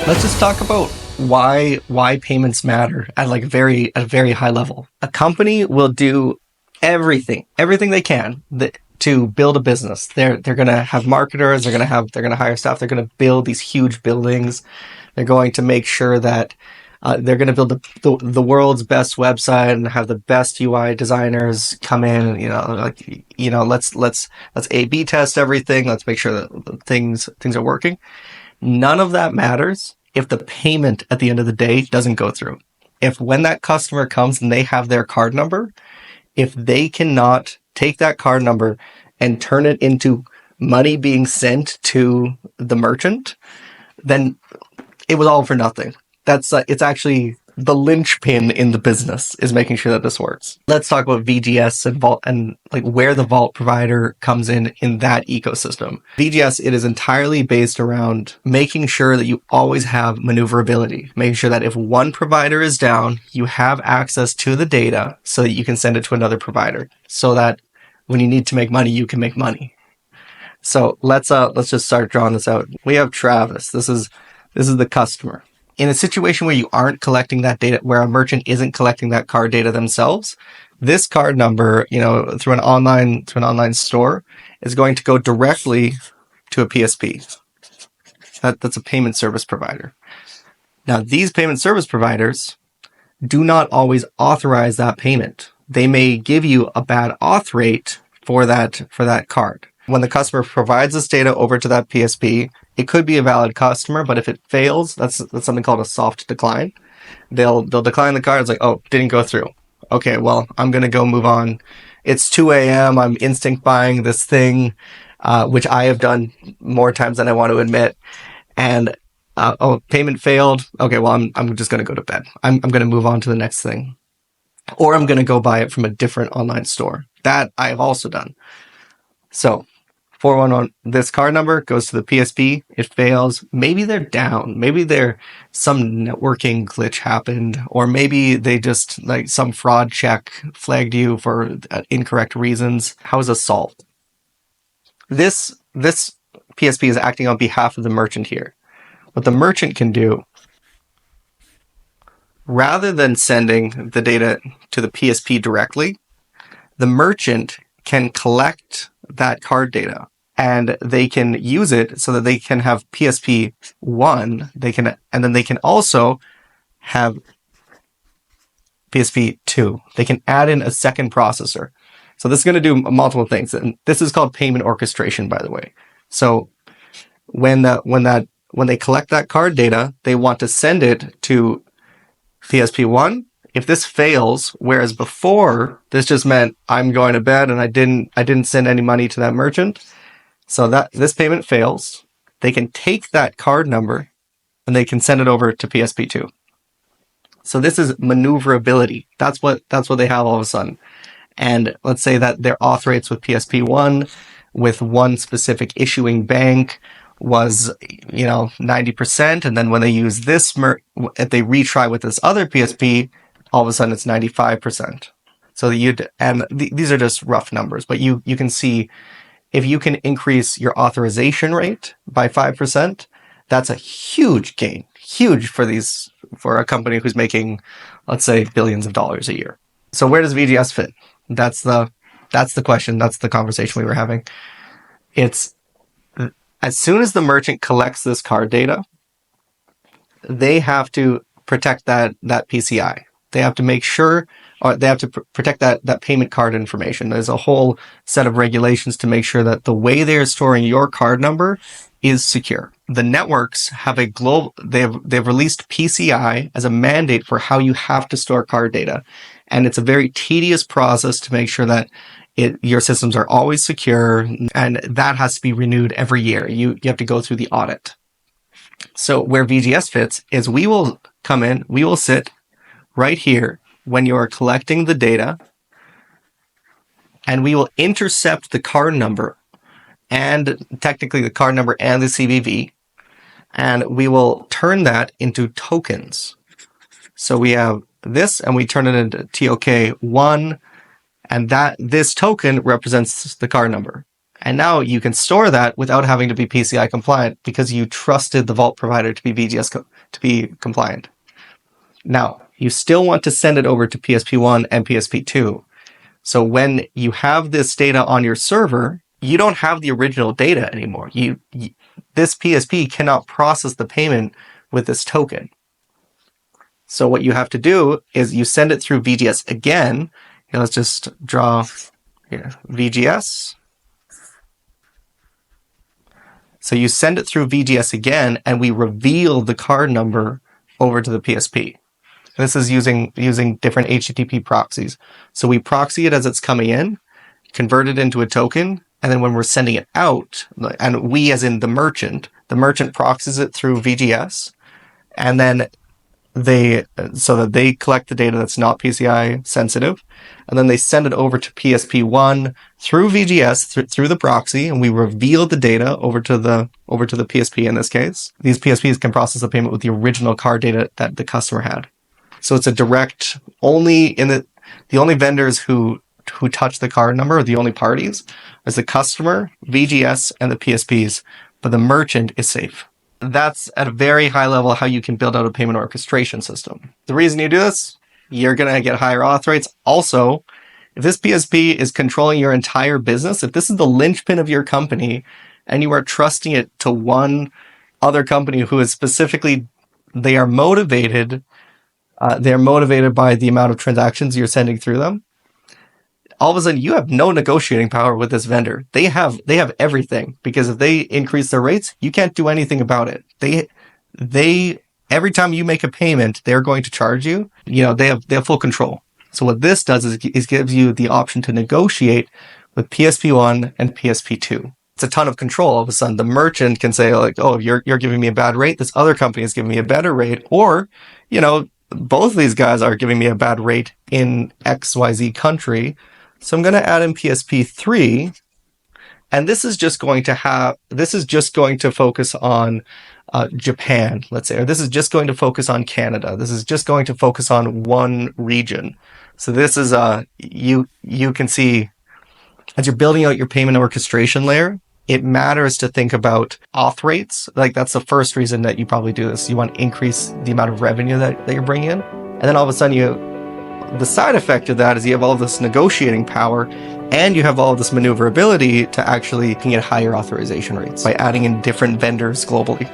Let's just talk about why payments matter at like a very high level. A company will do everything they can to build a business. They're going to have marketers, they're going to hire staff, they're going to build these huge buildings. They're going to make sure that they're going to build the world's best website and have the best UI designers come in. Let's A/B test everything. Let's make sure that things are working. None of that matters if the payment at the end of the day doesn't go through. If when that customer comes and they have their card number, if they cannot take that card number and turn it into money being sent to the merchant, then it was all for nothing. It's actually the linchpin in the business is making sure that this works. Let's talk about VGS and Vault and like where the Vault provider comes in that ecosystem. VGS, it is entirely based around making sure that you always have maneuverability, making sure that if one provider is down, you have access to the data so that you can send it to another provider so that when you need to make money, you can make money. So let's just start drawing this out. We have Travis. This is the customer. In a situation where you aren't collecting that data, where a merchant isn't collecting that card data themselves, this card number, through an online store, is going to go directly to a PSP. That's a payment service provider. Now, these payment service providers do not always authorize that payment. They may give you a bad auth rate for that card. When the customer provides this data over to that PSP, it could be a valid customer, but if it fails, that's something called a soft decline. They'll decline the card. It's like, oh, didn't go through. Okay, well, I'm going to go move on. It's 2 a.m. I'm instinct buying this thing, which I have done more times than I want to admit. And, payment failed. Okay, well, I'm just going to go to bed. I'm going to move on to the next thing. Or I'm going to go buy it from a different online store. That I have also done. So 411, this card number goes to the PSP. It fails. Maybe they're down. Maybe some networking glitch happened, or maybe they just like some fraud check flagged you for incorrect reasons. How is this solved? This PSP is acting on behalf of the merchant here. What the merchant can do, rather than sending the data to the PSP directly, the merchant can collect that card data and they can use it so that they can have PSP 1, and then they can also have PSP 2. They can add in a second processor. So this is going to do multiple things. And this is called payment orchestration, by the way. So when they collect that card data, they want to send it to PSP 1. If this fails, whereas before this just meant I'm going to bed and I didn't send any money to that merchant, so that this payment fails, they can take that card number and they can send it over to PSP2. So this is maneuverability. That's what they have all of a sudden. And let's say that their auth rates with PSP1 with one specific issuing bank was 90%, and then when they use this if they retry with this other PSP, all of a sudden it's 95%. So these are just rough numbers, but you can see if you can increase your authorization rate by 5%, that's a huge gain, huge for a company who's making, let's say, billions of dollars a year. So where does VGS fit? That's the question. That's the conversation we were having. It's as soon as the merchant collects this card data, they have to protect that PCI. They have to make sure, or they have to protect that payment card information. There's a whole set of regulations to make sure that the way they're storing your card number is secure. The networks have they've released PCI as a mandate for how you have to store card data. And it's a very tedious process to make sure that your systems are always secure, and that has to be renewed every year. You have to go through the audit. So where VGS fits is we will come in, we will sit right here when you're collecting the data, and we will intercept the card number and technically the card number and the CVV, and we will turn that into tokens. So we have this and we turn it into TOK1, and this token represents the card number. And now you can store that without having to be PCI compliant because you trusted the vault provider to be to be compliant. Now, you still want to send it over to PSP1 and PSP2. So when you have this data on your server, you don't have the original data anymore. This PSP cannot process the payment with this token. So what you have to do is you send it through VGS again. Here, let's just draw here, VGS. So you send it through VGS again, and we reveal the card number over to the PSP. This is using different HTTP proxies. So we proxy it as it's coming in, convert it into a token, and then when we're sending it out, and we as in the merchant proxies it through VGS, and then so that they collect the data that's not PCI sensitive, and then they send it over to PSP1 through VGS through the proxy, and we reveal the data over to the PSP in this case. These PSPs can process the payment with the original card data that the customer had. So it's a direct, the only vendors who touch the card number, or the only parties, is the customer, VGS, and the PSPs, but the merchant is safe. That's at a very high level how you can build out a payment orchestration system. The reason you do this, you're going to get higher auth rates. Also, if this PSP is controlling your entire business, if this is the linchpin of your company and you are trusting it to one other company who is specifically, they are motivated by the amount of transactions you're sending through them, all of a sudden you have no negotiating power with this vendor. They have everything, because if they increase their rates, you can't do anything about it. They every time you make a payment, they're going to charge you. They have full control. So what this does is gives you the option to negotiate with PSP1 and PSP2. It's a ton of control. All of a sudden the merchant can say like, oh, you're giving me a bad rate. This other company is giving me a better rate. Or, both of these guys are giving me a bad rate in XYZ country. So I'm going to add in PSP3, and this is just going to focus on Japan, let's say, or this is just going to focus on Canada. This is just going to focus on one region. So this is you can see as you're building out your payment orchestration layer, it matters to think about auth rates. Like that's the first reason that you probably do this. You want to increase the amount of revenue that you're bringing in, and then all of a sudden the side effect of that is you have all this negotiating power, and you have all this maneuverability to actually get higher authorization rates by adding in different vendors globally.